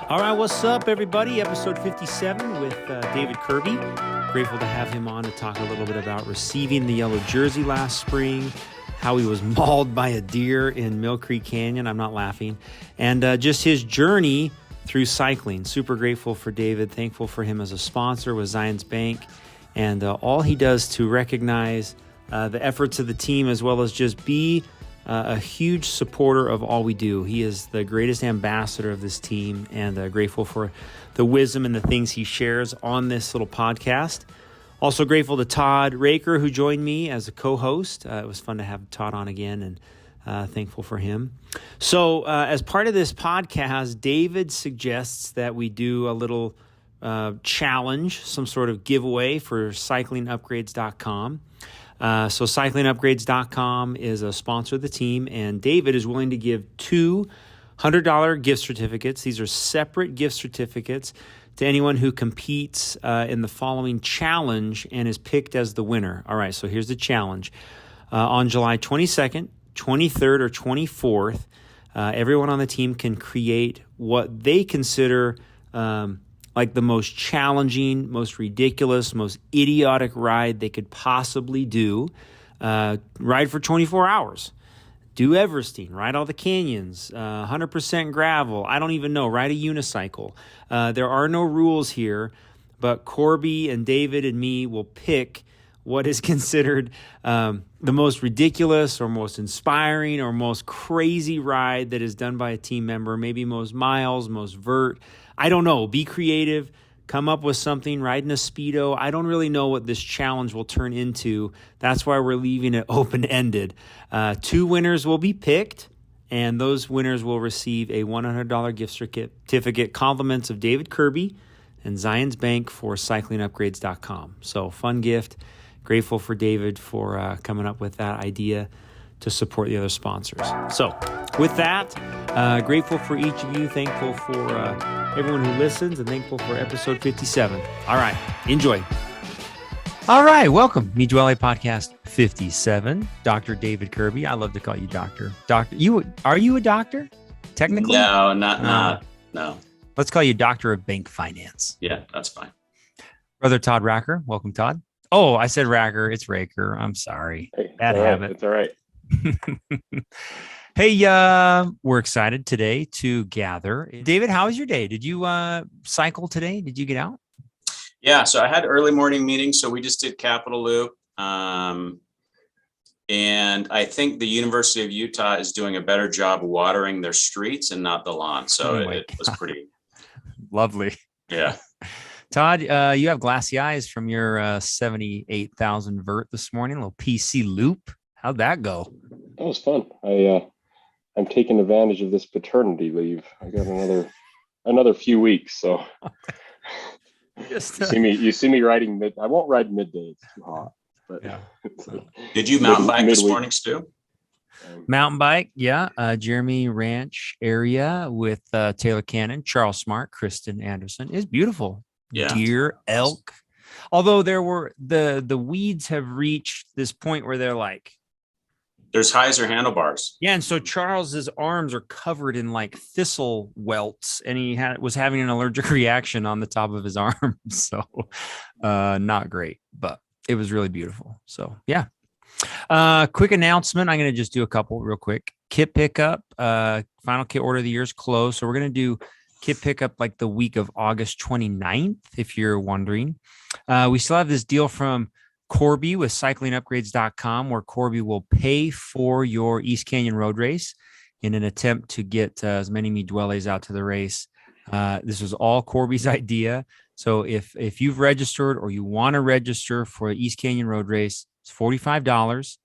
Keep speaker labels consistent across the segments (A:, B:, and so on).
A: All right, what's up, everybody? Episode 57 with David Kirby. Grateful to have him on to talk a little bit about receiving the yellow jersey last spring, how he was mauled by a deer in Mill Creek Canyon. I'm not laughing. And just his journey through cycling. Super grateful for David. Thankful for him as a sponsor with Zions Bank and all he does to recognize the efforts of the team as well as just be a huge supporter of all we do. He is the greatest ambassador of this team, and grateful for the wisdom and the things he shares on this little podcast. Also grateful to Todd Raker, who joined me as a co-host. It was fun to have Todd on again, and thankful for him. So as part of this podcast, David suggests that we do a little challenge, some sort of giveaway for cyclingupgrades.com. So cyclingupgrades.com is a sponsor of the team, and David is willing to give two $100 gift certificates. These are separate gift certificates to anyone who competes in the following challenge and is picked as the winner. All right, so here's the challenge. On July 22nd, 23rd, or 24th, everyone on the team can create what they consider like the most challenging, most ridiculous, most idiotic ride they could possibly do. Ride for 24 hours. Do Everesting, ride all the canyons, 100% gravel. I don't even know, ride a unicycle. There are no rules here, but Corby and David and me will pick what is considered the most ridiculous or most inspiring or most crazy ride that is done by a team member, maybe most miles, most vert. I don't know. Be creative. Come up with something. Ride in a Speedo. I don't really know what this challenge will turn into. That's why we're leaving it open-ended. Two winners will be picked, and those winners will receive a $100 gift certificate, compliments of David Kirby and Zions Bank for cyclingupgrades.com. So fun gift. Grateful for David for coming up with that idea to support the other sponsors. So with that, grateful for each of you, thankful for everyone who listens, and thankful for episode 57. All right, enjoy. All right, welcome. Duole podcast 57. Dr. David Kirby. I love to call you doctor. Doctor, are you a doctor? Technically?
B: No, not.
A: Let's call you Doctor of Bank Finance.
B: Yeah, that's fine.
A: Brother Todd Racker. Welcome, Todd. Oh, I said Racker. It's Raker. I'm sorry.
C: Hey,
A: bad habit.
C: It's all right.
A: Hey, we're excited today to gather. David, how was your day? Did you cycle today? Did you get out?
B: Yeah, so I had early morning meetings, so we just did Capitol Loop. And I think the University of Utah is doing a better job watering their streets and not the lawn. So it was pretty
A: lovely.
B: Yeah.
A: Todd, you have glassy eyes from your 78,000 vert this morning, a little PC loop. How'd that go?
C: That was fun. I'm taking advantage of this paternity leave. I got another few weeks, so you see me riding mid. I won't ride midday; it's too hot. But
A: yeah.
B: Did you mountain bike this morning, Stu?
A: Mountain bike, yeah. Jeremy Ranch area with Taylor Cannon, Charles Smart, Kristen Anderson is beautiful.
B: Yeah.
A: Deer, elk. Although there were the weeds have reached this point where they're like.
B: There's hyzer handlebars.
A: Yeah, and so Charles's arms are covered in like thistle welts, and he was having an allergic reaction on the top of his arm. So not great, but it was really beautiful. So yeah. Quick announcement. I'm going to just do a couple real quick. Kit pickup. Final kit order of the year is closed. So we're going to do kit pickup like the week of August 29th, if you're wondering. We still have this deal from Corby with cyclingupgrades.com, where Corby will pay for your East Canyon road race in an attempt to get as many Duoles out to the race. This was all Corby's idea. So if you've registered or you want to register for the East Canyon road race, it's $45.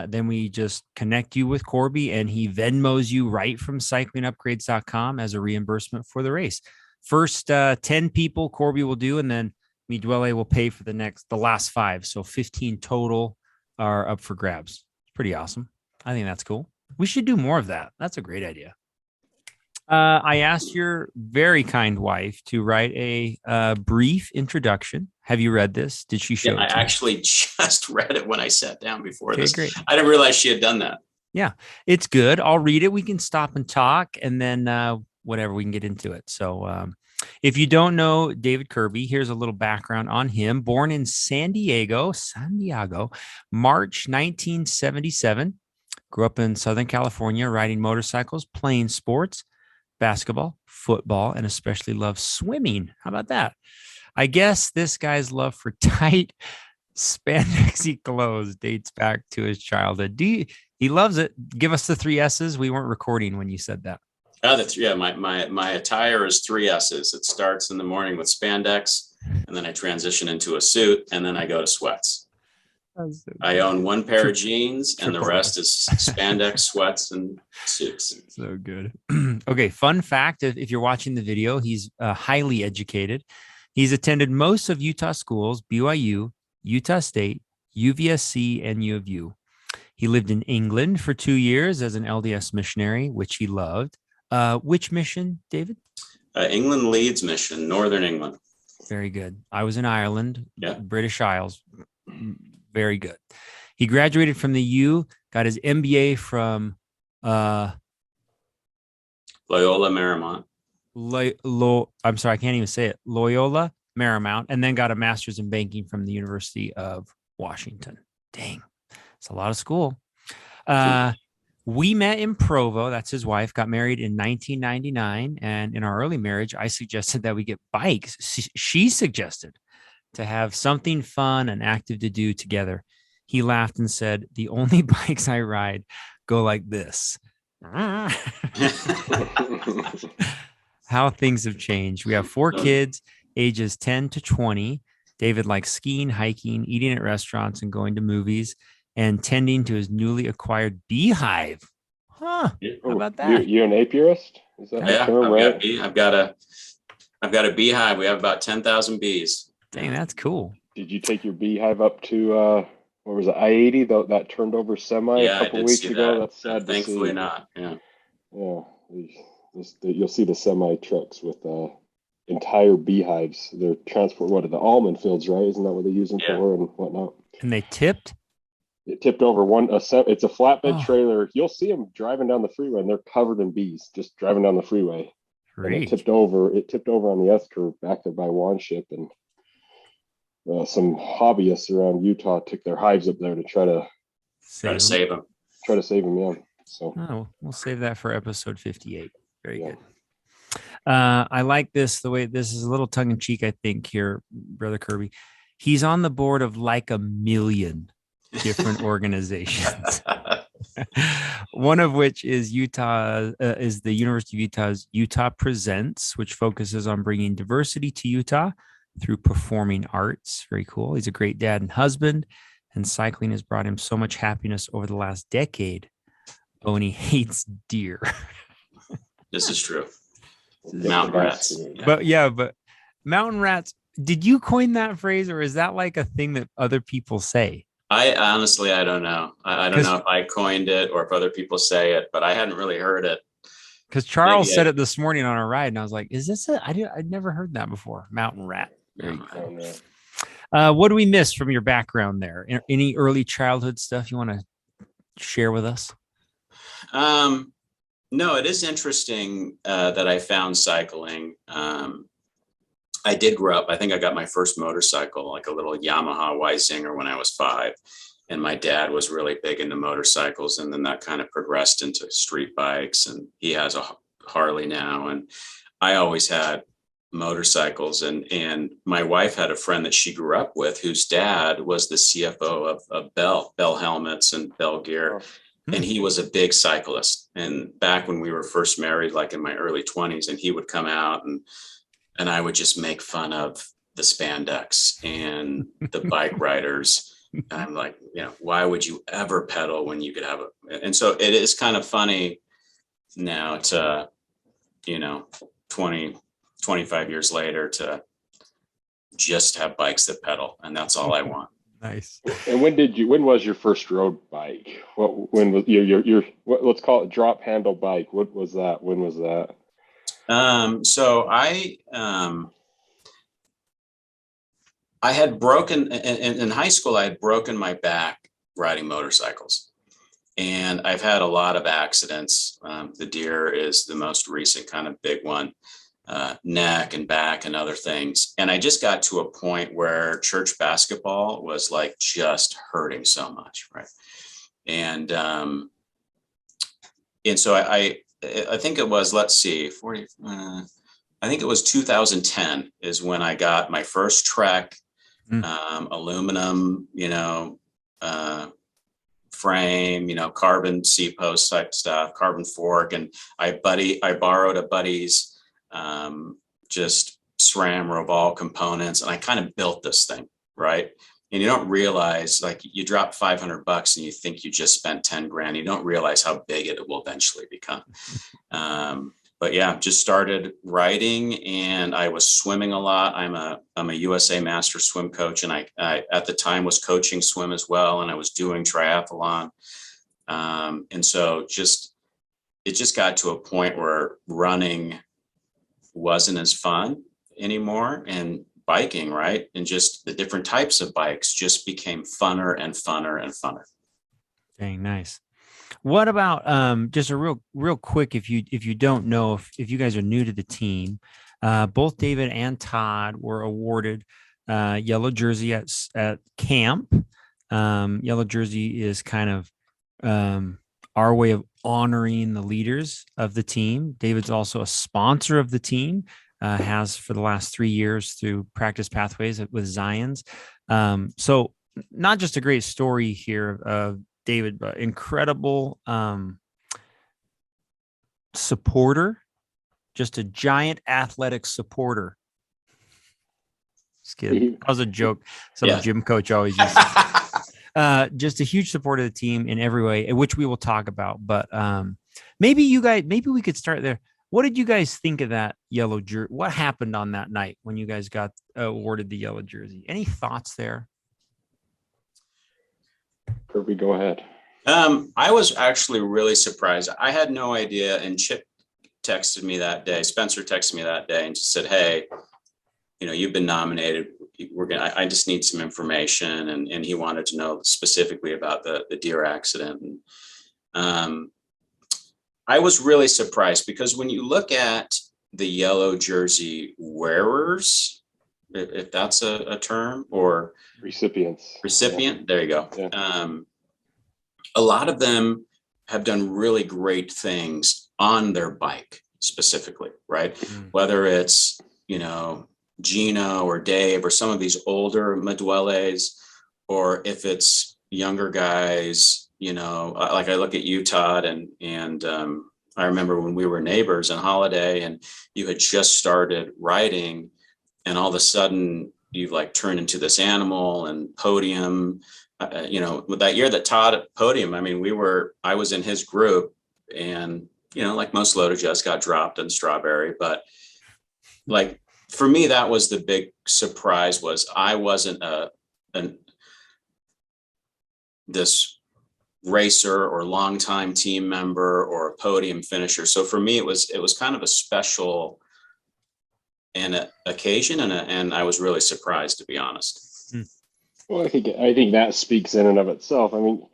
A: Then we just connect you with Corby, and he Venmos you right from cyclingupgrades.com as a reimbursement for the race. First 10 people Corby will do, and then Duole will pay for the last 5. So 15 total are up for grabs. It's pretty awesome. I think that's cool. We should do more of that. That's a great idea. I asked your very kind wife to write a brief introduction. Have you read this? Did she show it to you?
B: I actually just read it when I sat down before this.
A: Great.
B: I didn't realize she had done that.
A: Yeah, it's good. I'll read it. We can stop and talk, and then whatever, we can get into it. So if you don't know David Kirby, here's a little background on him. Born in San Diego, March 1977. Grew up in Southern California, riding motorcycles, playing sports, basketball, football, and especially loves swimming. How about that? I guess this guy's love for tight spandex-y clothes dates back to his childhood. He loves it. Give us the 3 S's. We weren't recording when you said that.
B: Yeah, my attire is 3 S's. It starts in the morning with spandex, and then I transition into a suit, and then I go to sweats. So I own 1 pair of jeans, and the rest is spandex, sweats, and suits.
A: So good. Okay, fun fact, if you're watching the video, he's highly educated. He's attended most of Utah schools, BYU, Utah State, UVSC, and U of U. He lived in England for 2 years as an LDS missionary, which he loved. Which mission, David?
B: England Leeds mission, Northern England.
A: Very good. I was in Ireland,
B: Yeah.
A: British Isles. Very good. He graduated from the U, got his MBA from
B: Loyola Marymount.
A: I'm sorry, I can't even say it. Loyola Marymount, and then got a master's in banking from the University of Washington. Dang, it's a lot of school. We met in Provo. That's his wife. Got married in 1999, and in our early marriage, I suggested that we get bikes. She suggested to have something fun and active to do together. He laughed and said, "The only bikes I ride go like this." How things have changed. We have 4 kids, ages 10 to 20. David likes skiing, hiking, eating at restaurants, and going to movies, and tending to his newly acquired beehive. Huh? How about that?
C: You an apiarist? Is that
B: Yeah,
C: term, right?
B: I've got a beehive. We have about 10,000 bees.
A: Dang, that's cool.
C: Did you take your beehive up to what was it, I-80, though, that turned over semi a couple weeks ago? That's sad to see.
B: Thankfully not. Yeah.
C: Yeah. You'll see the semi trucks with entire beehives. They're transport the almond fields, right? Isn't that what they use them for and whatnot?
A: And they tipped?
C: It tipped over it's a flatbed trailer. You'll see them driving down the freeway, and they're covered in bees, just driving down the freeway. And it tipped over on the S curve back there by Wanship, and some hobbyists around Utah took their hives up there to try to
B: save them.
C: Yeah. So
A: we'll save that for episode 58. Very good. I like this, the way this is a little tongue in cheek, I think, here, Brother Kirby. He's on the board of like a million different organizations. One of which is is the University of Utah's Utah Presents, which focuses on bringing diversity to Utah through performing arts. Very cool. He's a great dad and husband, and cycling has brought him so much happiness over the last decade. Oh, and he hates deer.
B: This is true. Mountain rats.
A: But mountain rats, did you coin that phrase, or is that like a thing that other people say?
B: I honestly don't know. I don't know if I coined it or if other people say it, but I hadn't really heard it.
A: Because Charles said it this morning on our ride, and I was like, "Is this it? I'd never heard that before." Mountain rat. Very cool. What do we miss from your background there? Any early childhood stuff you want to share with us?
B: No, it is interesting that I found cycling. I did grow up. I think I got my first motorcycle, like a little Yamaha Weisinger, when I was 5. And my dad was really big into motorcycles. And then that kind of progressed into street bikes. And he has a Harley now. And I always had motorcycles. And my wife had a friend that she grew up with whose dad was the CFO of Bell Helmets and Bell Gear. And he was a big cyclist. And back when we were first married, like in my early 20s, and he would come out and I would just make fun of the spandex and the bike riders. And I'm like, why would you ever pedal when you could have and so it is kind of funny now to, 20, 25 years later to just have bikes that pedal. And that's all I want.
A: Nice.
C: And when was your first road bike? When was your let's call it drop handle bike? What was that? When was that?
B: So I had broken in high school. I had broken my back riding motorcycles, And I've had a lot of accidents. The deer is the most recent kind of big one, neck and back and other things. And I just got to a point where church basketball was like just hurting so much, right? And so I think it was, let's see, 40. I think it was 2010 is when I got my first Trek aluminum, frame, carbon seat post type stuff, carbon fork. And I borrowed a buddy's just SRAM Revolve components, and I kind of built this thing, right? And you don't realize, like, you drop $500 and you think you just spent 10 grand. You don't realize how big it will eventually become. But yeah, just started writing, and I was swimming a lot. I'm a USA Master swim coach, and I at the time was coaching swim as well, and I was doing triathlon. And so it just got to a point where running wasn't as fun anymore, and biking, right? And just the different types of bikes just became funner and funner and funner.
A: Dang, nice. What about just a real quick, if you don't know, if you guys are new to the team, both David and Todd were awarded yellow jersey at camp. Yellow jersey is kind of our way of honoring the leaders of the team. David's also a sponsor of the team, has for the last 3 years through Practice Pathways with Zions. So not just a great story here of David, but incredible supporter, just a giant athletic supporter. Just kidding. That was a joke. Some gym coach always used to. Just a huge supporter of the team in every way, which we will talk about. But maybe we could start there. What did you guys think of that yellow jersey? What happened on that night when you guys got awarded the yellow jersey? Any thoughts there?
C: Kirby, go ahead.
B: I was actually really surprised. I had no idea, and Chip texted me that day. Spencer texted me that day and just said, "Hey, you've been nominated. I just need some information," and he wanted to know specifically about the deer accident. And I was really surprised, because when you look at the yellow jersey wearers, if that's a term, or recipient, there you go. Yeah. A lot of them have done really great things on their bike specifically, right? Whether it's, Gino or Dave or some of these older Duoles, or if it's younger guys, like I look at you, Todd, and I remember when we were neighbors on holiday and you had just started riding, and all of a sudden you've like turned into this animal and podium. With that year that Todd at podium, I mean, I was in his group, and, like most loaded jets got dropped in Strawberry, but like, for me, that was the big surprise, was I wasn't this racer or longtime team member or a podium finisher. So for me, it was kind of a special occasion, and I was really surprised, to be honest.
C: Well, I think that speaks in and of itself. I mean,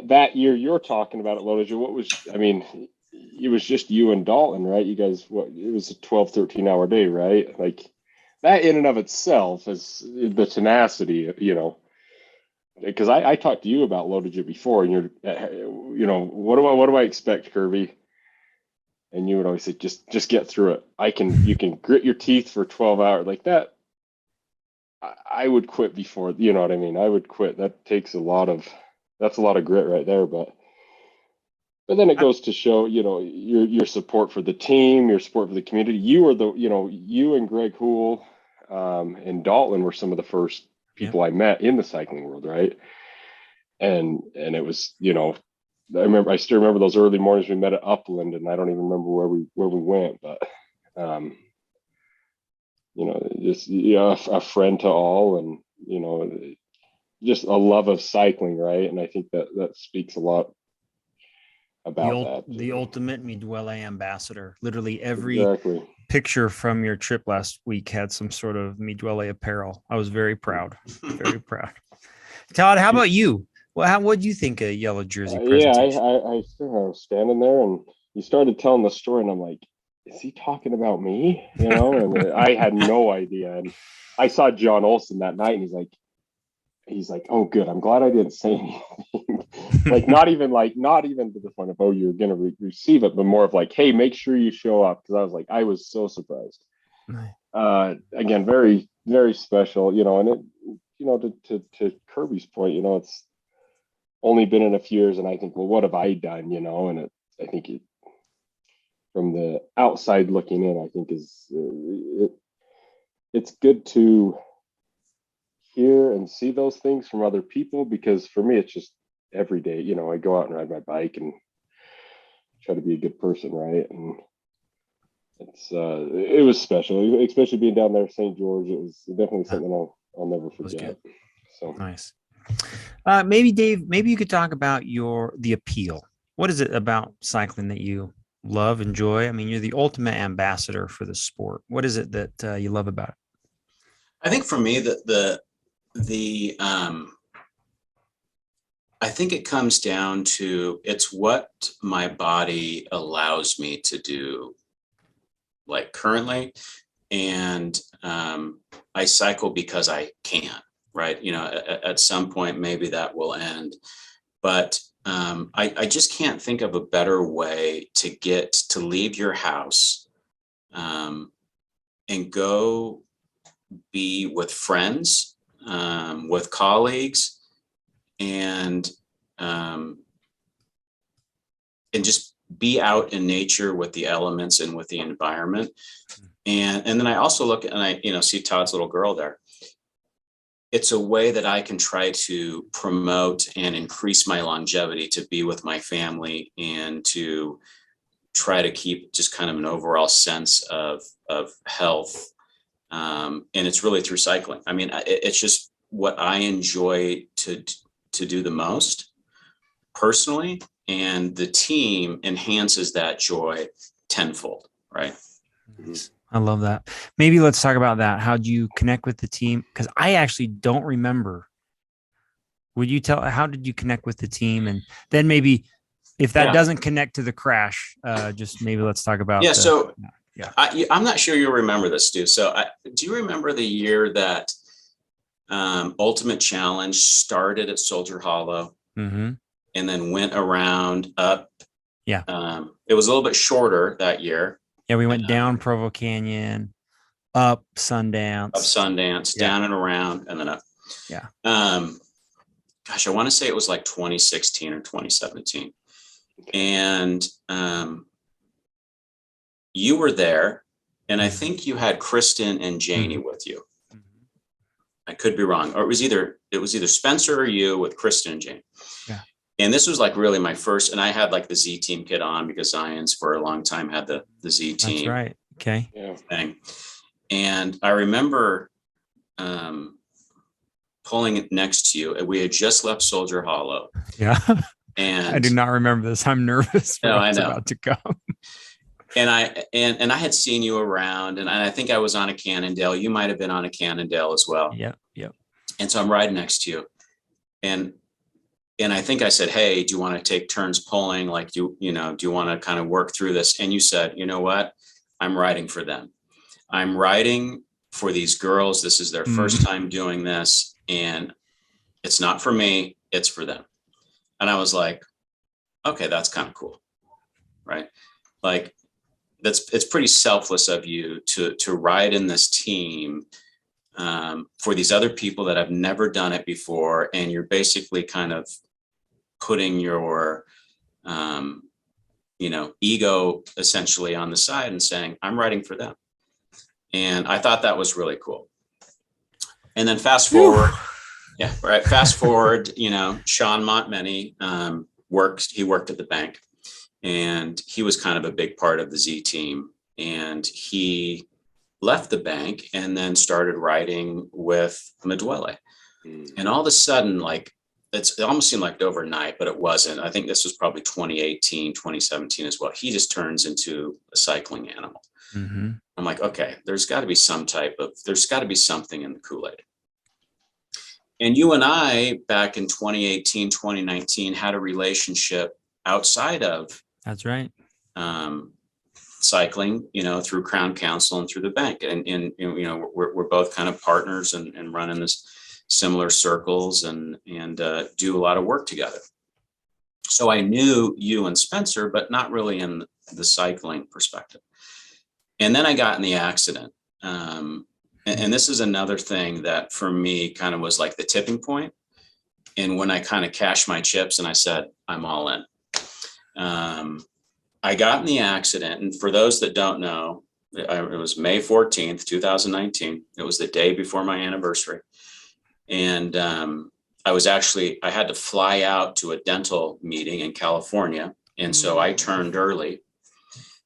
C: that year you're talking about it, Lotus, it was just you and Dalton, right? You guys, it was a 12, 13-hour day, right? Like, that in and of itself is the tenacity, because I talked to you about Loaded before, and what do I expect, Kirby? And you would always say, just get through it. You can grit your teeth for 12 hours like that. I would quit before, you know what I mean? I would quit. That's a lot of grit right there. But then it goes to show, your support for the team, your support for the community. You and Greg Hool and Dalton were some of the first people I met in the cycling world, right? And it was, I still remember those early mornings we met at Upland, and I don't even remember where we went, but just a friend to all, and just a love of cycling, right? And I think that speaks a lot about
A: the ultimate Duole ambassador. Literally every picture from your trip last week had some sort of Duole apparel. I was very proud. Very proud. Todd, how about you? Well, what do you think of Yellow Jersey
C: Yeah,
A: presentation?
C: I was standing there and you started telling the story, and I'm like, is he talking about me? You know, and I had no idea. And I saw John Olson that night, and he's like, oh, good. I'm glad I didn't say anything. Not even to the point of, oh, you're gonna receive it, but more of like, hey, make sure you show up, because I was so surprised. Again, very very special, and it, to Kirby's point, it's only been in a few years, and I think, well, what have I done, and I think from the outside looking in, I think it's good to hear and see those things from other people, because for me, it's just every day, I go out and ride my bike and try to be a good person, right? And it was special, especially being down there, St. George. It was definitely something I'll never forget. So
A: nice. Maybe Dave, maybe you could talk about the appeal. What is it about cycling that you love, enjoy? I mean, you're the ultimate ambassador for the sport. What is it that you love about it?
B: I think for me, I think it comes down to, it's what my body allows me to do, like currently. And I cycle because I can, right? At some point, maybe that will end. But I just can't think of a better way to leave your house and go be with friends, with colleagues, and just be out in nature with the elements and with the environment. And then I also look and I see Todd's little girl there. It's a way that I can try to promote and increase my longevity, to be with my family and to try to keep just kind of an overall sense of health. And it's really through cycling. I mean, it's just what I enjoy to do the most personally, and the team enhances that joy tenfold, right?
A: I love that. Maybe let's talk about that. How do you connect with the team? Because I actually don't remember. Would you how did you connect with the team? And then maybe if that doesn't connect to the crash, just maybe let's talk about.
B: I'm not sure you'll remember this, Stu. So do you remember the year that Ultimate Challenge started at Soldier Hollow, and then went around up?
A: Yeah.
B: It was a little bit shorter that year.
A: Yeah, we went down Provo Canyon, up Sundance,
B: down and around, and then up.
A: Yeah.
B: Gosh, I want to say it was like 2016 or 2017. And you were there, and I think you had Kristen and Janie with you. I could be wrong, or it was either Spencer or you with Kristen and Janie.
A: Yeah.
B: And this was like really my first, and I had like the Z Team kit on, because Zions for a long time had the Z Team.
A: That's right. Okay.
B: Thing. And I remember pulling it next to you. We had just left Soldier Hollow.
A: Yeah.
B: And
A: I do not remember this. I'm nervous for what's about to come.
B: And I had seen you around, and I think I was on a Cannondale. You might have been on a Cannondale as well.
A: Yep.
B: And so I'm riding next to you, and I think I said, hey, do you want to take turns pulling? Like, do you want to kind of work through this? And you said, you know what? I'm riding for them. I'm riding for these girls. This is their first time doing this, and it's not for me, it's for them. And I was like, okay, that's kind of cool, right? Like, it's pretty selfless of you to ride in this team for these other people that have never done it before, and you're basically kind of putting your ego essentially on the side and saying, I'm writing for them. And I thought that was really cool. And then fast forward, Sean Montmany worked at the bank, and he was kind of a big part of the Z Team, and he left the bank and then started riding with Duole. And all of a sudden, like, it almost seemed like overnight, but it wasn't. I think this was probably 2018, 2017 as well. He just turns into a cycling animal. I'm like, okay, there's got to be something in the Kool-Aid. And you and I, back in 2018, 2019, had a relationship outside of
A: that's right.
B: Cycling, through Crown Council and through the bank. And we're both kind of partners and running this similar circles and do a lot of work together. So I knew you and Spencer, but not really in the cycling perspective. And then I got in the accident. And this is another thing that for me kind of was like the tipping point. And when I kind of cashed my chips and I said, I'm all in. I got in the accident. And for those that don't know, it was May 14th, 2019. It was the day before my anniversary. And I had to fly out to a dental meeting in California. And so I turned early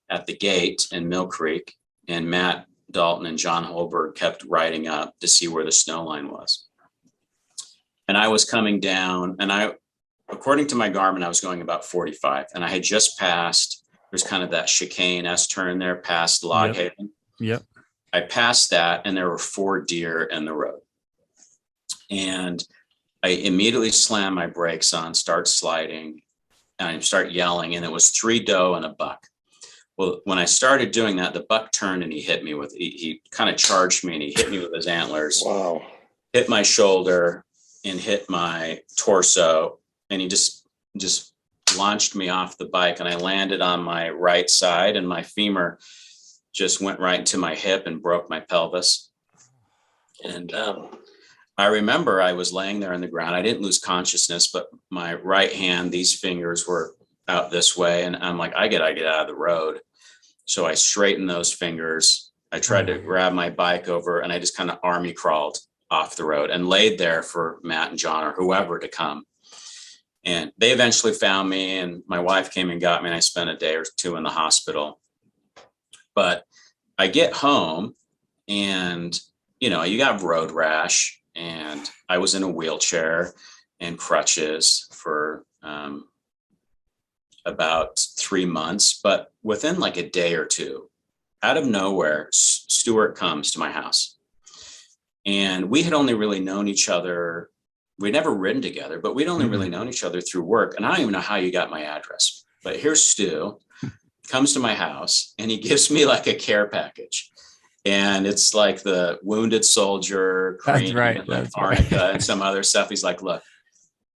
B: at the gate in Mill Creek, and Matt Dalton and John Holberg kept riding up to see where the snow line was. And I was coming down, and according to my Garmin, I was going about 45, and I had just passed, there's kind of that chicane S-turn there past Log Haven.
A: Yep.
B: I passed that, and there were 4 deer in the road. And I immediately slammed my brakes on, start sliding, and I start yelling, and it was 3 doe and a buck. Well, when I started doing that, the buck turned and he kind of charged me, and he hit me with his antlers.
C: Wow.
B: Hit my shoulder and hit my torso. And he just launched me off the bike, and I landed on my right side, and my femur just went right into my hip and broke my pelvis. And I remember I was laying there on the ground. I didn't lose consciousness, but my right hand, these fingers were out this way. And I'm like, I gotta get out of the road. So I straightened those fingers. I tried to grab my bike over, and I just kind of army crawled off the road and laid there for Matt and John or whoever to come. And they eventually found me, and my wife came and got me, and I spent a day or 2 in the hospital. But I get home, and, you got road rash, and I was in a wheelchair and crutches for about 3 months. But within like a day or 2, out of nowhere, Stuart comes to my house. And we had only really known each other. We'd never ridden together, but we'd only really known each other through work. And I don't even know how you got my address. But here's Stu, comes to my house, and he gives me like a care package. And it's like the wounded soldier, cream, and arnica and some other stuff. He's like, look,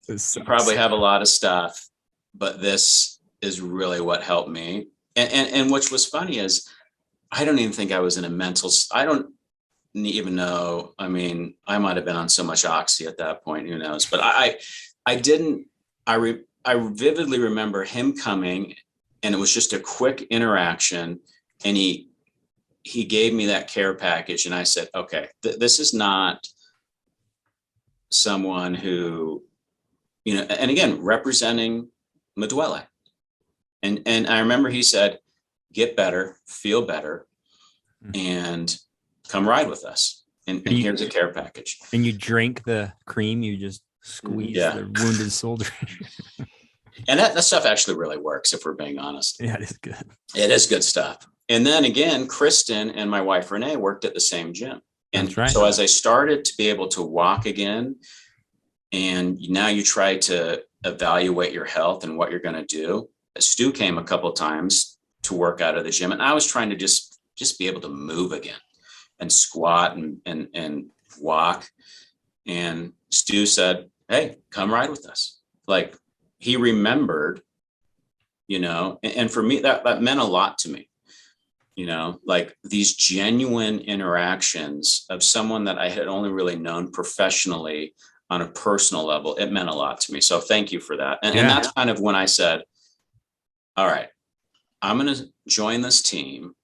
B: you probably have a lot of stuff, but this is really what helped me. And which was funny is I don't even think I was in a mental, I don't even know. I mean, I might've been on so much oxy at that point, who knows, but I vividly remember him coming, and it was just a quick interaction, and he gave me that care package, and I said, okay, this is not someone who, and again, representing Duole. And I remember he said, get better, feel better, and come ride with us. And here's a care package.
A: And you drank the cream, you just squeezed the wounded soldier.
B: And that stuff actually really works, if we're being honest.
A: Yeah, it is good.
B: It is good stuff. And then again, Kristen and my wife, Renee, worked at the same gym. And
A: That's right.
B: So as I started to be able to walk again, and now you try to evaluate your health and what you're going to do, Stu came a couple of times to work out of the gym, and I was trying to just be able to move again and squat and walk. And Stu said, hey, come ride with us. Like, he remembered, and for me, that meant a lot to me, like these genuine interactions of someone that I had only really known professionally on a personal level. It meant a lot to me. So thank you for that. And that's kind of when I said, all right, I'm going to join this team.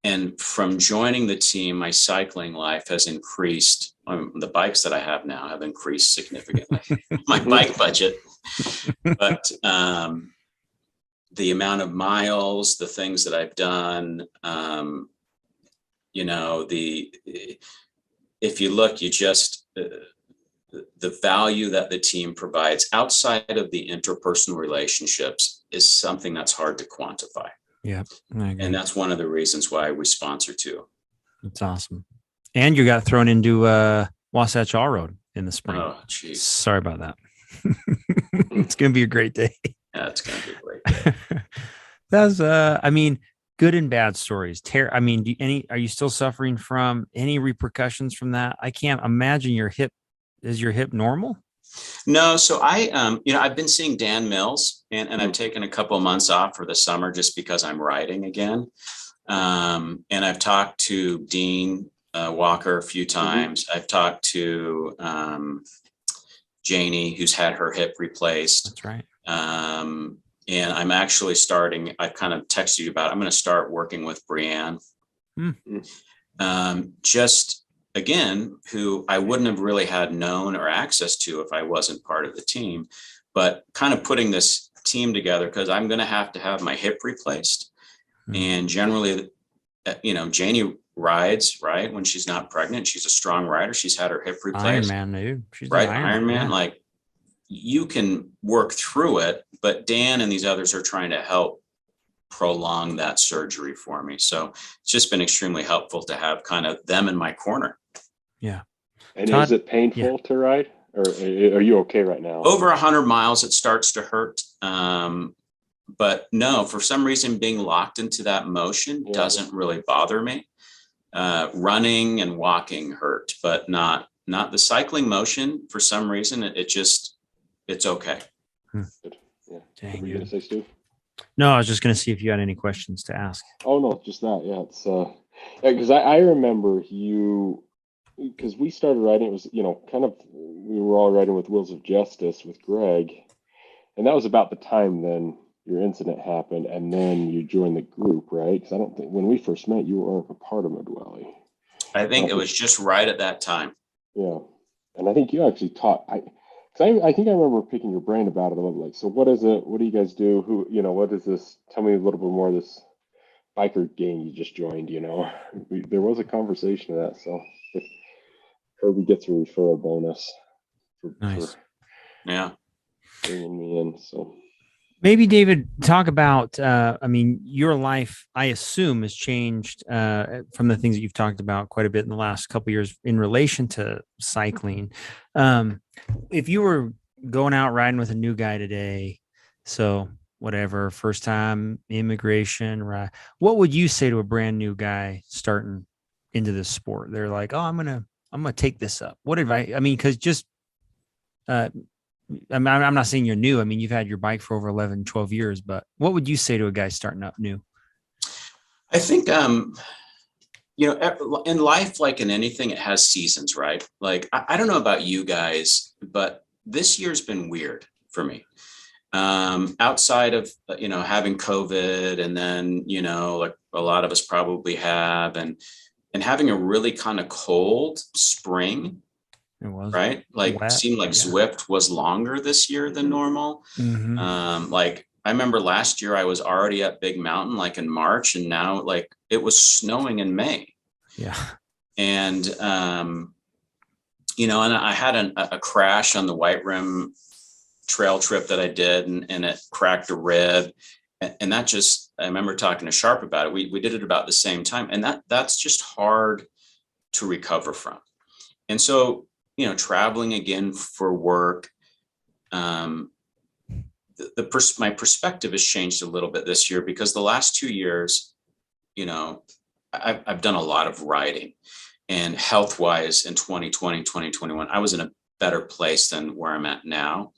B: And from joining the team, my cycling life has increased. The bikes that I have now have increased significantly. My bike budget, but the amount of miles, the things that I've done, if you look, the value that the team provides outside of the interpersonal relationships is something that's hard to quantify.
A: Yeah.
B: And that's one of the reasons why we sponsor too.
A: That's awesome. And you got thrown into Wasatch All Road. in the spring.
B: Oh, geez.
A: Sorry about that. It's going to be a great day.
B: Yeah, it's going to be a great day.
A: That's, I mean, good and bad stories. I mean, are you still suffering from any repercussions from that? I can't imagine is your hip normal?
B: No, so I've been seeing Dan Mills, and I've taken a couple of months off for the summer just because I'm riding again. And I've talked to Dean Walker a few times. I've talked to Janie, who's had her hip replaced.
A: That's right.
B: And I'm actually starting, I kind of texted you about, I'm going to start working with Brianne. Just again, who I wouldn't have really had known or access to if I wasn't part of the team, but kind of putting this team together because I'm going to have my hip replaced. And generally, Janie rides, right? When she's not pregnant, she's a strong rider. She's had her hip replaced.
A: Ironman, dude. She's
B: right.
A: Ironman.
B: Yeah. Like, you can work through it, but Dan and these others are trying to help prolong that surgery for me. So it's just been extremely helpful to have kind of them in my corner.
A: Yeah.
C: And Todd, is it painful to ride, or are you okay right now?
B: Over 100 miles, it starts to hurt. But no, for some reason, being locked into that motion doesn't really bother me. Running and walking hurt, but not the cycling motion. For some reason, it's okay.
C: Good. Yeah. Dang, what were you gonna say, Stu?
A: No, I was just gonna see if you had any questions to ask.
C: Oh no, just that. Yeah, it's because I remember you, because we started riding. It was kind of, we were all riding with Wheels of Justice with Greg, and that was about the time then your incident happened, and then you joined the group, right? Because I don't think when we first met you weren't a part of Duole.
B: I think it was just right at that time.
C: Yeah, and I think you actually taught. I think I remember picking your brain about it a little. Like, so what is it? What do you guys do? Who, what is this? Tell me a little bit more of this biker gang you just joined. There was a conversation of that. So if Kirby gets a referral bonus for bringing me in. So
A: maybe David, talk about, your life, I assume, has changed from the things that you've talked about quite a bit in the last couple of years in relation to cycling. If you were going out riding with a new guy today, so whatever, first time immigration, right? What would you say to a brand new guy starting into this sport? They're like, oh, I'm going to take this up. What advice? I mean, because just, I'm not saying you're new. I mean, you've had your bike for over 11, 12 years, but what would you say to a guy starting up new?
B: I think, in life, like in anything, it has seasons, right? Like, I don't know about you guys, but this year's been weird for me. Outside of, having COVID, and then, like a lot of us probably have, and having a really kind of cold spring.
A: It was
B: right. Like,
A: wet.
B: Seemed like Zwift was longer this year than normal. Like, I remember last year I was already at Big Mountain, like in March, and now like it was snowing in May.
A: Yeah. And,
B: and I had a crash on the White Rim trail trip that I did, and it cracked a rib. And that I remember talking to Sharp about it. We did it about the same time. And that's just hard to recover from. And so, traveling again for work, my perspective has changed a little bit this year, because the last 2 years, I've done a lot of riding, and health-wise in 2020, 2021, I was in a better place than where I'm at now.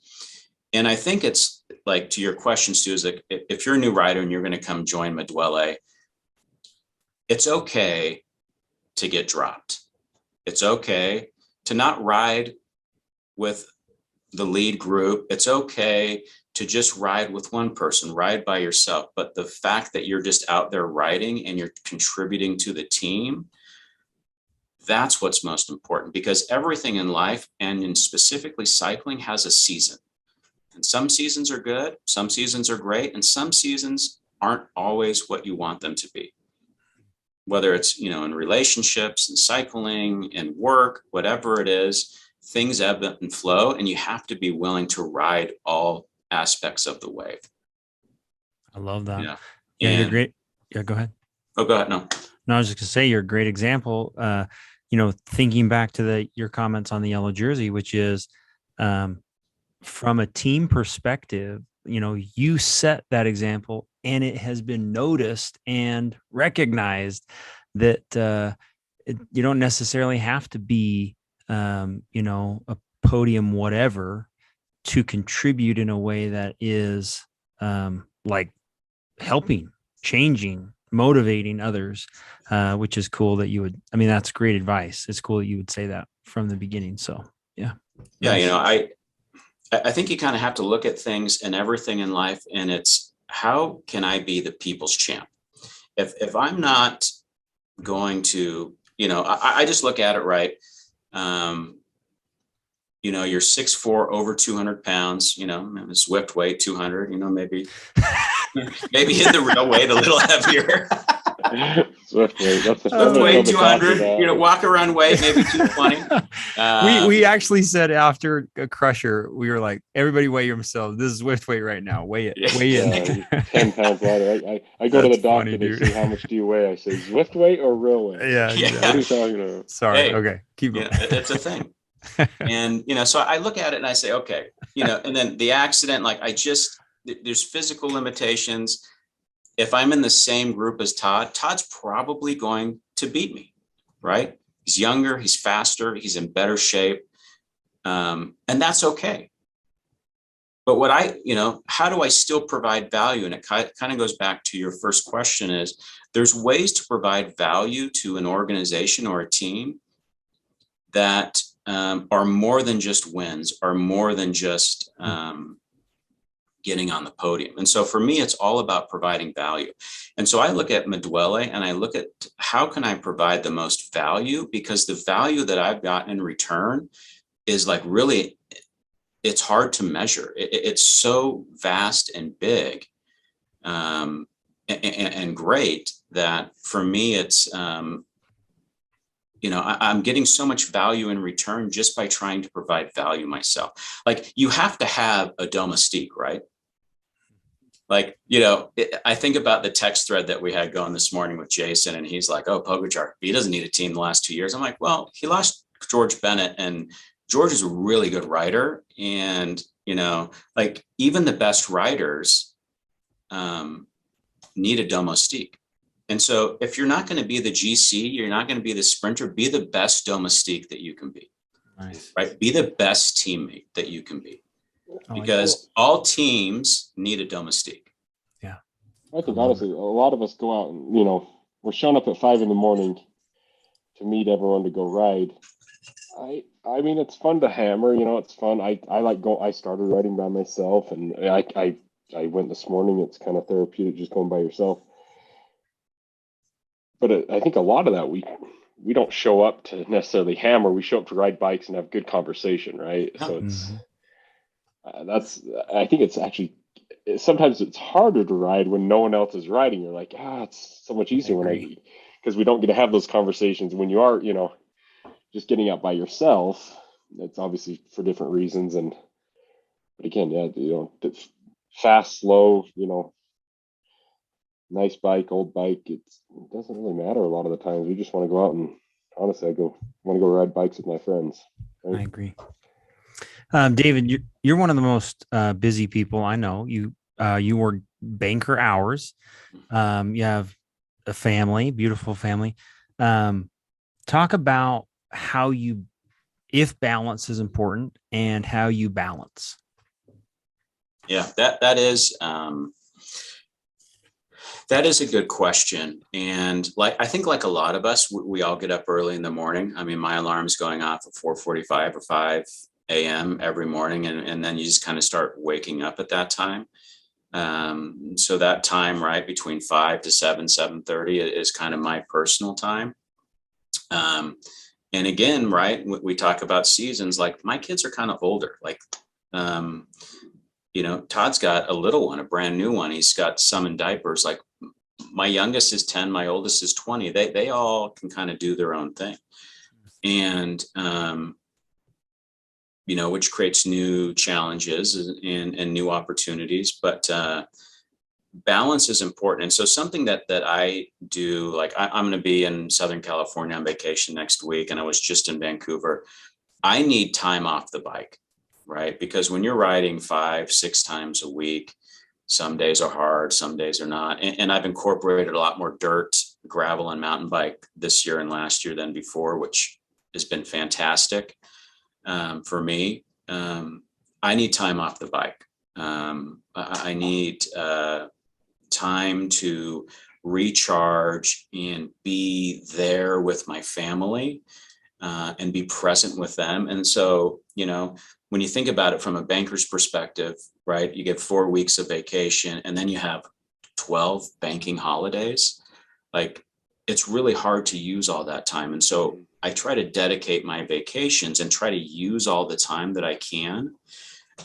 B: And I think it's like, to your question, Stu, is like, if you're a new rider and you're going to come join Duole, it's okay to get dropped. It's okay to not ride with the lead group. It's okay to just ride with one person, ride by yourself. But the fact that you're just out there riding and you're contributing to the team, that's what's most important, because everything in life, and in specifically cycling, has a season. And some seasons are good, some seasons are great, and some seasons aren't always what you want them to be. Whether it's, in relationships and cycling and work, whatever it is, things ebb and flow, and you have to be willing to ride all aspects of the wave.
A: I love that.
B: Yeah.
A: You're great. Yeah, go ahead.
B: Oh, go ahead. No,
A: I was just gonna say, you're a great example. thinking back to your comments on the yellow jersey, which is, from a team perspective, you set that example, and it has been noticed and recognized that you don't necessarily have to be, a podium whatever to contribute in a way that is like helping, changing, motivating others, which is cool that you would. I mean, that's great advice. It's cool that you would say that from the beginning. So, yeah.
B: Yeah. I think you kind of have to look at things and everything in life, and it's, how can I be the people's champ? If I'm not going to, I just look at it, right. You're 6'4", over 200 pounds, Swift weight 200, maybe hit the real weight a little heavier.
C: Swift weight.
B: Swift weight 200, walk around weight, maybe 220.
A: We actually said after a crusher, we were like, everybody weigh yourself. This is Swift weight right now. Weigh it. Weigh in.
C: 10 pounds lighter. I go to the doctor, they say, how much do you weigh? I say, Swift weight or real weight?
A: Yeah.
C: What are you talking about?
A: Sorry. Hey, okay. Keep going.
B: It's a thing. And, so I look at it and I say, okay, and then the accident, like there's physical limitations. If I'm in the same group as Todd's probably going to beat me, right? He's younger, he's faster, he's in better shape. And that's okay. But how do I still provide value? And it kind of goes back to your first question, is there's ways to provide value to an organization or a team that are more than just wins, are more than just getting on the podium. And so for me, it's all about providing value. And so I look at Duole and I look at how can I provide the most value, because the value that I've gotten in return is like really, it's hard to measure. It's so vast and big and great that for me, it's, I'm getting so much value in return just by trying to provide value myself. Like, you have to have a domestique, right? Like, I think about the text thread that we had going this morning with Jason, and he's like, oh, Pogacar, he doesn't need a team the last 2 years. I'm like, well, he lost George Bennett, and George is a really good writer. And, like, even the best writers need a domestique. And so if you're not going to be the GC, you're not going to be the sprinter, be the best domestique that you can be.
A: Nice.
B: Right? Be the best teammate that you can be. Because all teams need a domestique.
A: Yeah.
C: I think honestly, a lot of us go out and, we're showing up at 5 a.m. to meet everyone to go ride. I mean, it's fun to hammer, it's fun. I started riding by myself, and I went this morning. It's kind of therapeutic just going by yourself. But I think a lot of that, we don't show up to necessarily hammer. We show up to ride bikes and have good conversation, right? So it's, I think it's actually, sometimes it's harder to ride when no one else is riding. You're like, it's so much easier because we don't get to have those conversations when you are, just getting out by yourself. That's obviously for different reasons. But again, it's fast, slow, nice bike, old bike. It doesn't really matter a lot of the times. We just want to go out and, honestly, want to go ride bikes with my friends. Right?
A: I agree. David, you're one of the most busy people I know. You work banker hours. You have a family, beautiful family. Talk about how if balance is important, and how you balance.
B: Yeah, that is a good question. And I think like a lot of us, we all get up early in the morning. I mean, my alarm's going off at 4:45 or 5 a.m. every morning. And then you just kind of start waking up at that time. So that time, right, between 5 to 7:30 is kind of my personal time. And again, right, we talk about seasons, like my kids are kind of older, like, Todd's got a little one, a brand new one. He's got some in diapers. Like, my youngest is 10, my oldest is 20. They all can kind of do their own thing. And, which creates new challenges and new opportunities. But balance is important. And so something that I do, like I'm going to be in Southern California on vacation next week, and I was just in Vancouver. I need time off the bike, right? Because when you're riding 5-6 times a week, some days are hard, some days are not. And I've incorporated a lot more dirt, gravel, and mountain bike this year and last year than before, which has been fantastic for me. I need time off the bike. I need time to recharge and be there with my family and be present with them. And so, when you think about it from a banker's perspective, right, you get 4 weeks of vacation and then you have 12 banking holidays. Like, it's really hard to use all that time. And so I try to dedicate my vacations and try to use all the time that I can.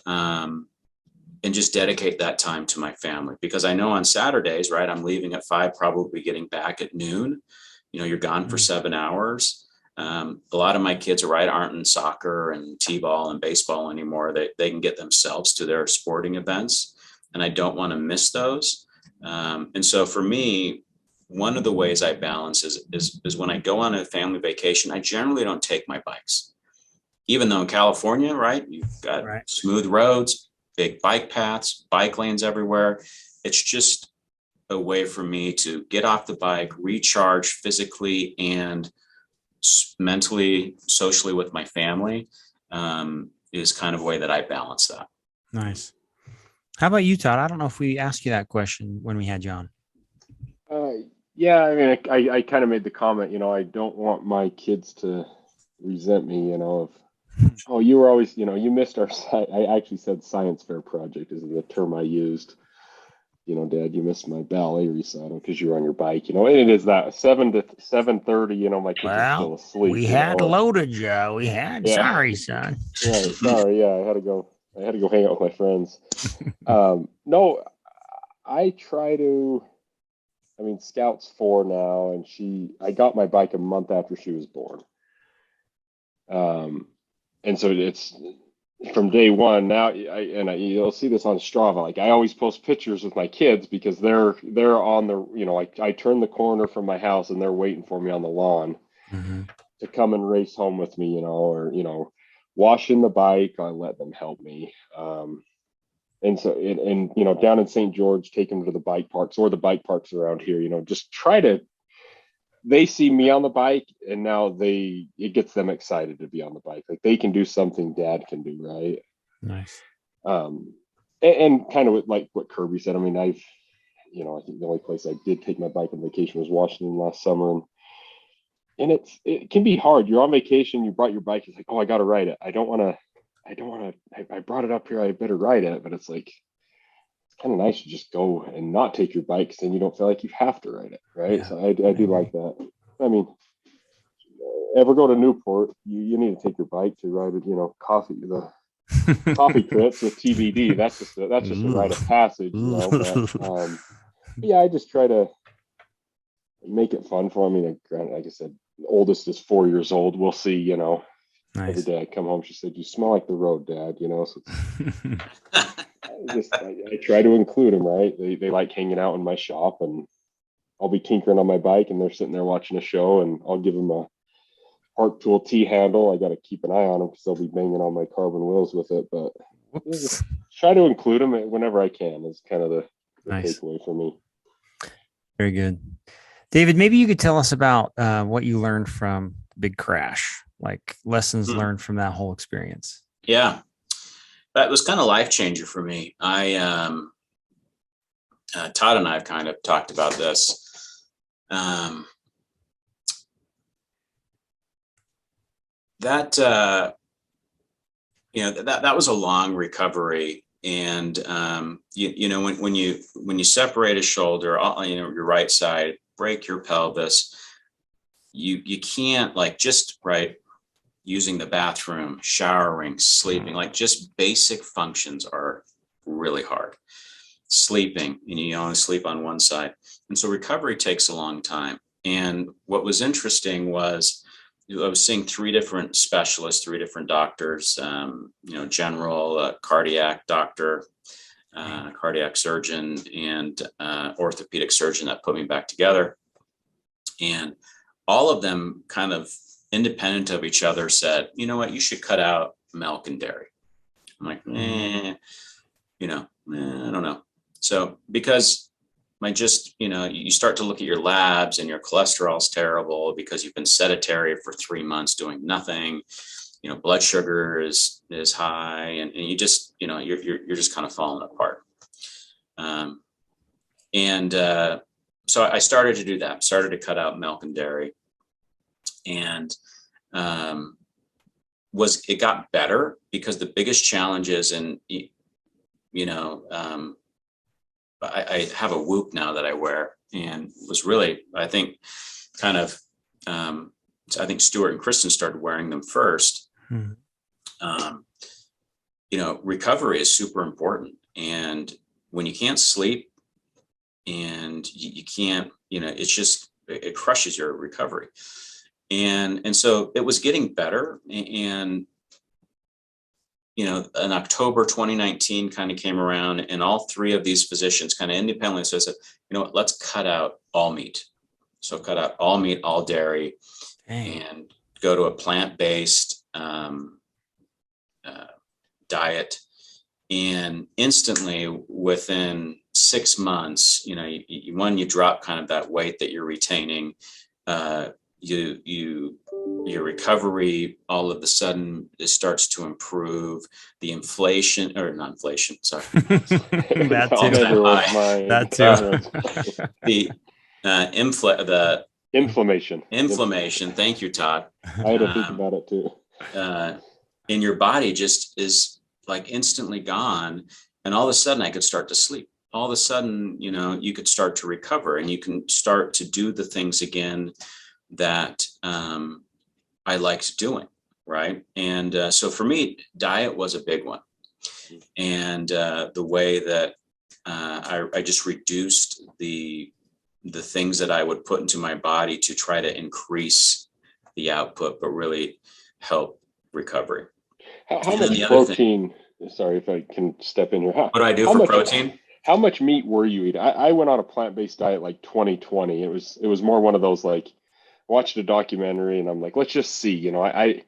B: And just dedicate that time to my family, because I know on Saturdays, right, I'm leaving at 5, probably getting back at noon. You're gone for 7 hours. A lot of my kids aren't in soccer and t-ball and baseball anymore. They can get themselves to their sporting events, and I don't want to miss those. And so for me, one of the ways I balance is when I go on a family vacation, I generally don't take my bikes, even though in California, right, you've got smooth roads, big bike paths, bike lanes everywhere. It's just a way for me to get off the bike, recharge physically and mentally, socially with my family, is kind of a way that I balance that.
A: Nice. How about you, Todd? I don't know if we asked you that question when we had you on.
C: Yeah, I mean, I kind of made the comment, I don't want my kids to resent me, oh, you were always, you missed our, I actually said science fair project is the term I used. Dad, you missed my ballet recital because you were on your bike, and it is that 7 to 7:30, my kids are still asleep.
A: We had loaded, Joe. We had, sorry, son.
C: Right, sorry, yeah, I had to go hang out with my friends. No, I try to, Scout's 4 now, and I got my bike a month after she was born. And so it's from day one now. You'll see this on Strava. Like, I always post pictures with my kids because they're on the, I turn the corner from my house and they're waiting for me on the lawn to come and race home with me, or washing the bike. I let them help me. And so, down in St. George, take them to the bike parks or the bike parks around here. Just try to. They see me on the bike, and now it gets them excited to be on the bike. Like, they can do something Dad can do, right?
A: Nice.
C: And kind of like what Kirby said. I think the only place I did take my bike on vacation was Washington last summer, and it can be hard. You're on vacation, you brought your bike. It's like, oh, I got to ride it. I brought it up here. I better ride it, but it's like, kind of nice to just go and not take your bike, because then you don't feel like you have to ride it, right? Yeah. So I do like that. Ever go to Newport, you need to take your bike to ride it, the coffee trips with TBD. That's just a rite of passage, But, yeah, I just try to make it fun for me. Granted, like I said, the oldest is 4 years old. We'll see, Nice. Every day I come home, she said, "You smell like the road, Dad," so I try to include them, right? They like hanging out in my shop, and I'll be tinkering on my bike and they're sitting there watching a show, and I'll give them a Park Tool T-handle. I got to keep an eye on them because they'll be banging on my carbon wheels with it, but try to include them whenever I can is kind of the
A: nice
C: takeaway for me.
A: Very good. David, maybe you could tell us about what you learned from the big crash, like lessons learned from that whole experience.
B: Yeah. That was kind of life changer for me. Todd and I have kind of talked about this. That was a long recovery, and when you separate a shoulder, your right side, break your pelvis, you can't using the bathroom, showering, sleeping, just basic functions are really hard. Sleeping, and you only sleep on one side. And so recovery takes a long time. And what was interesting was I was seeing 3 different specialists, 3 different doctors, general, cardiac doctor, cardiac surgeon and orthopedic surgeon that put me back together. And all of them kind of independent of each other said, you know what, you should cut out milk and dairy. I'm like, I don't know. So because you start to look at your labs and your cholesterol's terrible because you've been sedentary for 3 months doing nothing. Blood sugar is high, and you just, you're just kind of falling apart. So I started to do that, started to cut out milk and dairy, and it got better because the biggest challenge is, I have a Whoop now that I wear, and was really, I think, kind of, I think Stuart and Kristen started wearing them first. Recovery is super important. And when you can't sleep and you can't, it crushes your recovery. And so it was getting better. And, in October 2019 kind of came around, and all three of these physicians kind of independently said, let's cut out all meat. So cut out all meat, all dairy. Dang. And go to a plant-based diet. And instantly, within 6 months, you drop kind of that weight that you're retaining. Your recovery all of a sudden it starts to improve. The inflation, or not inflation, sorry.
A: That too.
B: The
C: inflammation.
B: Thank you, Todd.
C: I had to think about it too.
B: And your body just is like instantly gone. And all of a sudden I could start to sleep. All of a sudden, you could start to recover, and you can start to do the things again that I liked doing. Right. And so for me, diet was a big one. And the way that I just reduced the things that I would put into my body to try to increase the output, but really help recovery.
C: How much protein? Sorry if I can step in here.
B: What do I do for protein?
C: How much meat were you eating? I went on a plant-based diet like 2020. It was more one of those, like, watched a documentary and I'm like, let's just see. I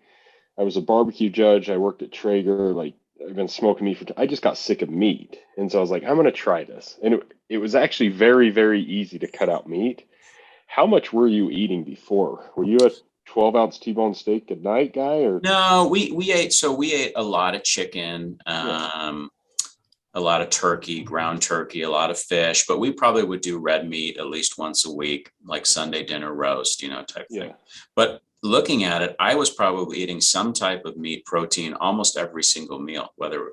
C: was a barbecue judge. I worked at Traeger. Like, I've been smoking meat I just got sick of meat. And so I was like, I'm going to try this. And it was actually very, very easy to cut out meat. How much were you eating before? Were you a 12-ounce T-bone steak a night guy? Or
B: no, we ate a lot of chicken, a lot of turkey, ground turkey, a lot of fish, but we probably would do red meat at least once a week, like Sunday dinner roast, type thing. But looking at it, I was probably eating some type of meat protein almost every single meal, whether,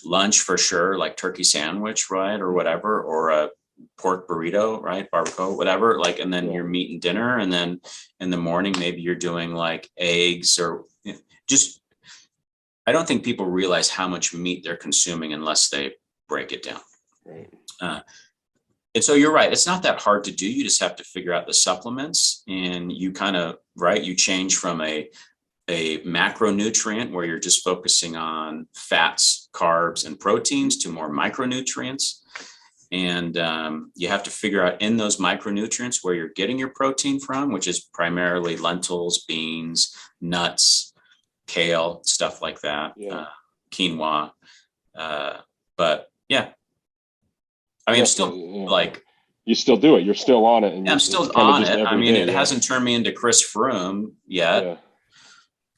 B: lunch for sure, like turkey sandwich, right. Or whatever, or a pork burrito, right. Barbacoa, whatever, like, and then your meat and dinner. And then in the morning, maybe you're doing like eggs or just, I don't think people realize how much meat they're consuming unless they break it down.
C: Right.
B: And so you're right. It's not that hard to do. You just have to figure out the supplements, and you kind of, you change from a macronutrient where you're just focusing on fats, carbs, and proteins to more micronutrients. And you have to figure out in those micronutrients where you're getting your protein from, which is primarily lentils, beans, nuts, kale, stuff like that, quinoa. But yeah, I mean, I'm still like,
C: you still do it. You're still on it. And
B: I'm still on it. I mean, it hasn't turned me into Chris Froome yet.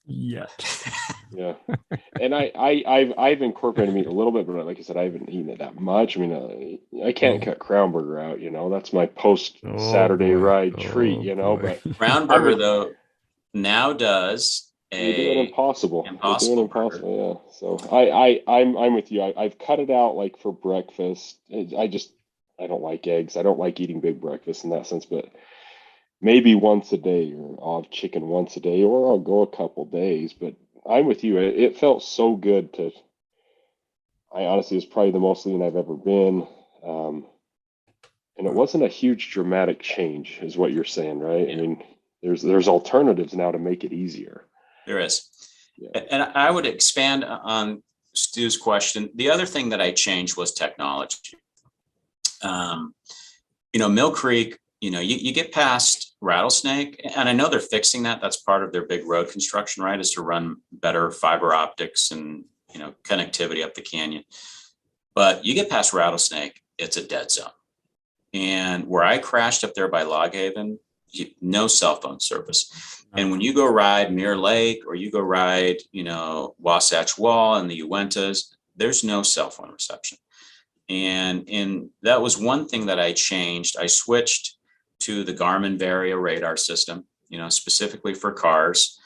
A: Yeah.
C: And I've incorporated meat a little bit, but like I said, I haven't eaten it that much. I mean, I can't cut Crown Burger out, that's my post Saturday ride treat, but
B: Crown Burger though now does
C: you're doing impossible. You're doing impossible. Yeah. So I'm with you. I've cut it out like for breakfast. I don't like eggs. I don't like eating big breakfast in that sense, but maybe once a day, or I'll have chicken once a day, or I'll go a couple days. But I'm with you. It felt so good I honestly, it's probably the most lean I've ever been. And it wasn't a huge dramatic change is what you're saying, right? Yeah. I mean, there's alternatives now to make it easier.
B: There is. Yeah. And I would expand on Stu's question, the other thing that I changed was technology. Mill Creek, you get past Rattlesnake, and I know they're fixing that. That's part of their big road construction, right? Is to run better fiber optics and, connectivity up the canyon. But you get past Rattlesnake, it's a dead zone. And where I crashed up there by Log Haven, no cell phone service. And when you go ride Mirror Lake or you go ride, Wasatch Wall and the Uintas, there's no cell phone reception. And that was one thing that I changed. I switched to the Garmin Varia radar system, specifically for cars,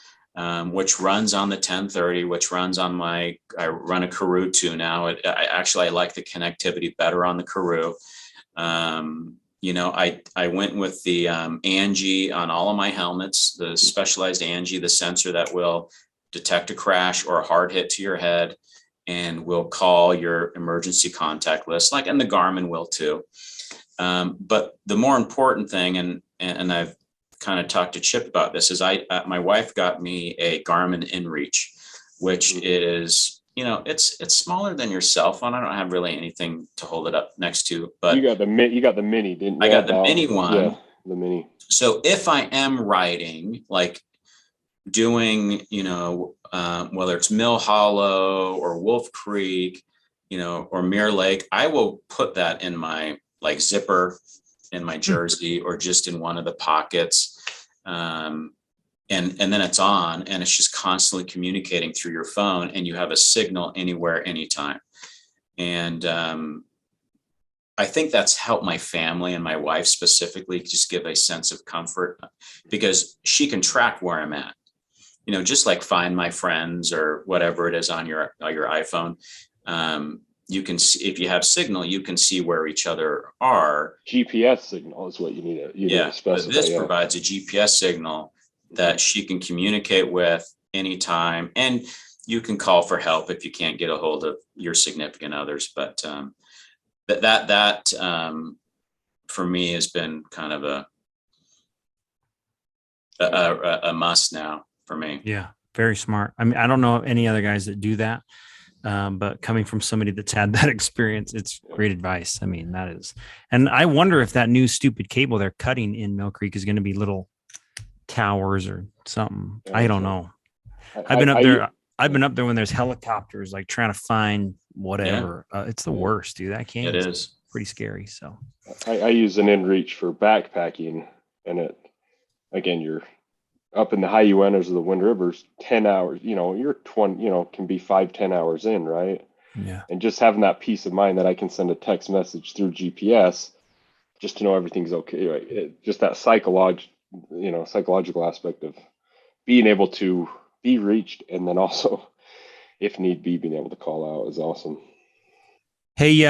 B: which runs on the 1030, which runs on I run a Karoo 2 now. I like the connectivity better on the Karoo. I went with the Angie on all of my helmets, the specialized Angie, the sensor that will detect a crash or a hard hit to your head and will call your emergency contact list, and the Garmin will too. But the more important thing, and I've kind of talked to Chip about this, is my wife got me a Garmin InReach, which is, it's smaller than your cell phone. I don't have really anything to hold it up next to, but
C: you got the mini, didn't you?
B: I got the mini one.
C: Yeah, the mini.
B: So if I am riding, doing, whether it's Mill Hollow or Wolf Creek, or Mirror Lake, I will put that in my zipper in my jersey or just in one of the pockets. And then it's on and it's just constantly communicating through your phone and you have a signal anywhere, anytime. And I think that's helped my family and my wife specifically just give a sense of comfort because she can track where I'm at. Just like Find My Friends or whatever it is on your iPhone. You can see, if you have signal, you can see where each other are.
C: GPS signal is what you need to specify.
B: But this provides a GPS signal that she can communicate with anytime, and you can call for help if you can't get a hold of your significant others. But that for me has been kind of a must now. For me.
A: Yeah, very smart. I mean, I don't know any other guys that do that, but coming from somebody that's had that experience, it's great advice. I mean, that is, and I wonder if that new stupid cable they're cutting in Mill Creek is going to be little towers or something. I don't know. I've been up there. I've been up there when there's helicopters, trying to find whatever. It's the worst, dude. That can't.
B: It is
A: pretty scary. So
C: I use an InReach for backpacking, and you're up in the high Uintas of the Wind Rivers, 10 hours, you're 20, can be 5-10 hours in, right?
A: Yeah.
C: And just having that peace of mind that I can send a text message through GPS just to know everything's okay, right? Just that psychological aspect of being able to be reached and then also, if need be, being able to call out is awesome.
A: Hey,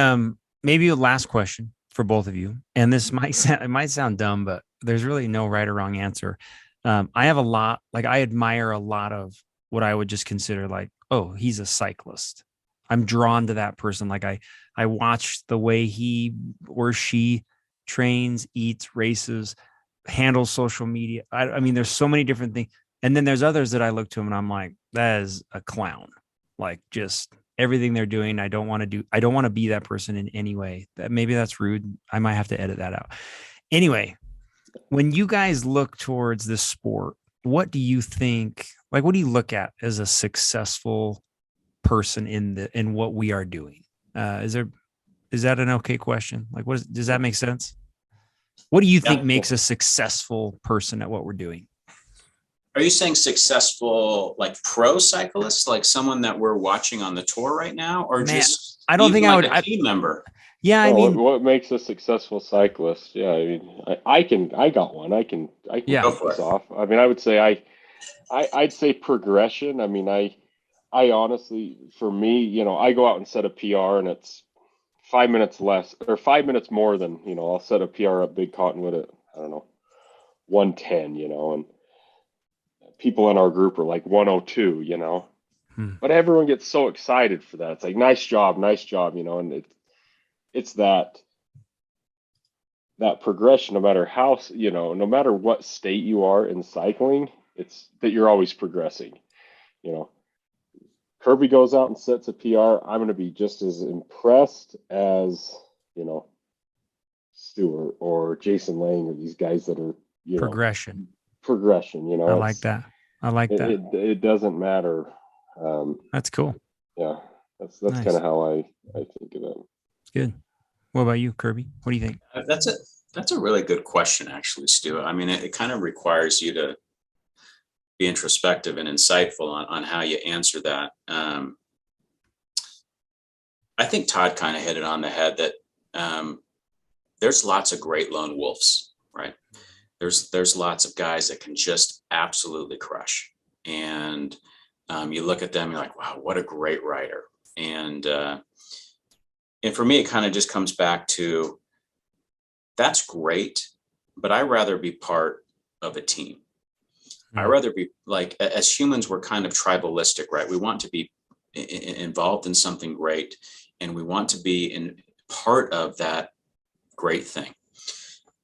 A: maybe a last question for both of you. And this might sound dumb, but there's really no right or wrong answer. I have a lot, I admire a lot of what I would just consider oh, he's a cyclist. I'm drawn to that person. I watch the way he or she trains, eats, races, handles social media. I mean, there's so many different things. And then there's others that I look to them and I'm like, that is a clown. Just everything they're doing. I don't want to be that person in any way. Maybe that's rude. I might have to edit that out. Anyway, when you guys look towards this sport, what do you think, what do you look at as a successful person in what we are doing? Is that an okay question? Does that make sense? What do you think makes a successful person at what we're doing?
B: Are you saying successful, pro cyclists, someone that we're watching on the tour right now, or just
A: I don't think I would
B: a team member?
A: Yeah, I mean,
C: what makes a successful cyclist? Yeah, I mean, I got one. I can
B: go
C: this off. I mean, I would say I'd say progression. I mean, I honestly, for me, I go out and set a PR, and it's 5 minutes less or 5 minutes more than I'll set a PR at Big Cottonwood at 110, and people in our group are 102, But everyone gets so excited for that. It's nice job, and it's that progression, no matter how, no matter what state you are in cycling, it's that you're always progressing, Kirby goes out and sets a PR, I'm going to be just as impressed as, Stewart or Jason Lang or these guys that are,
A: progression.
C: I
A: like that.
C: It doesn't matter.
A: That's cool.
C: Yeah, that's
A: Nice.
C: kind of how I think of it.
A: Good. What about you, Kirby? What do you think?
B: That's a really good question, actually, Stu. I mean, it kind of requires you to be introspective and insightful on how you answer that. I think Todd kind of hit it on the head that there's lots of great lone wolves, right? There's lots of guys that can just absolutely crush. And you look at them, you're like, wow, what a great writer. And for me, it kind of just comes back to, that's great, but I'd rather be part of a team. I'd rather be, like, as humans, we're kind of tribalistic, right? We want to be involved in something great, and we want to be in part of that great thing.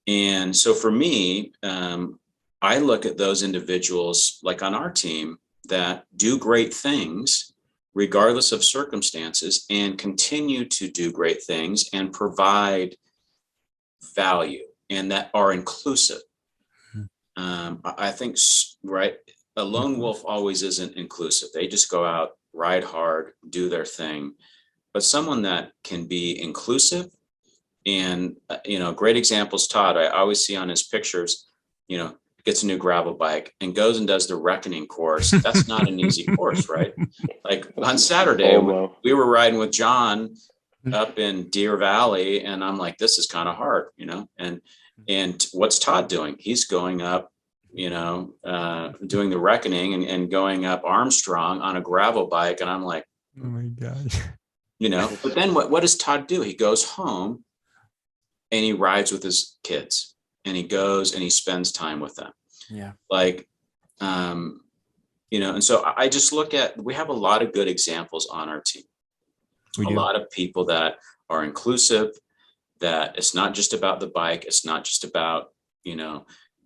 B: And so for me, I look at those individuals, like on our team, that do great things regardless of circumstances and continue to do great things and provide value and that are inclusive. I think, right, a lone wolf always isn't inclusive. They just go out, ride hard, do their thing. But someone that can be inclusive and, great examples, Todd, I always see on his pictures, gets a new gravel bike and goes and does the Reckoning course. That's not an easy course, right? Like on Saturday, we were riding with John up in Deer Valley, and I'm like, this is kind of hard, and what's Todd doing? He's going up, doing the Reckoning and going up Armstrong on a gravel bike. And I'm like,
A: oh my gosh,
B: but then what does Todd do? He goes home and he rides with his kids and he goes and he spends time with them.
A: Yeah.
B: Like, and so I just look at, we have a lot of good examples on our team. A lot of people that are inclusive, that it's not just about the bike. It's not just about,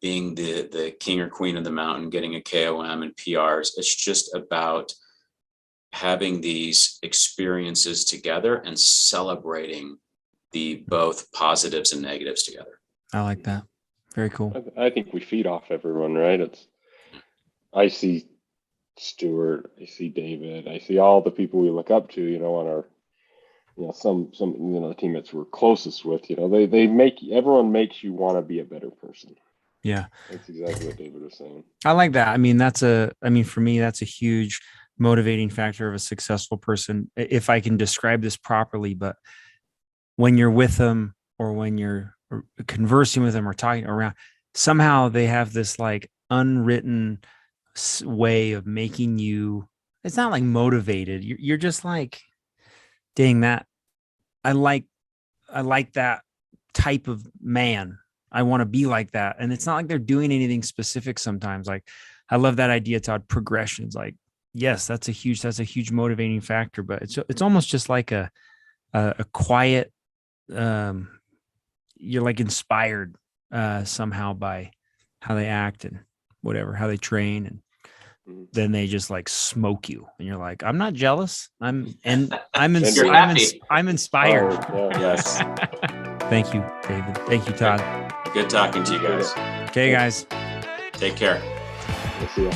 B: being the king or queen of the mountain, getting a KOM and PRs. It's just about having these experiences together and celebrating the both positives and negatives together.
A: I like that. Very cool.
C: I think we feed off everyone, right? I see Stewart, I see David, I see all the people we look up to, on our, some the teammates we're closest with, everyone makes you want to be a better person.
A: Yeah.
C: That's exactly what David was saying.
A: I like that. I mean, for me, that's a huge motivating factor of a successful person, if I can describe this properly. But when you're with them or when you're conversing with them or talking around, somehow they have this like unwritten way of making you, it's not like motivated. You're just like, dang, that I like that type of man. I want to be like that. And it's not like they're doing anything specific sometimes. Like, I love that idea, Todd, progressions. Like, yes, that's a huge motivating factor, but it's almost just like a quiet, you're like inspired somehow by how they act and whatever, how they train. And then they just like smoke you and you're like, I'm not jealous. I'm inspired.
C: Oh, yeah.
B: Yes.
A: Thank you, David. Thank you, Todd.
B: Good talking to you guys.
A: Okay, guys.
B: Take care.
C: We'll see you.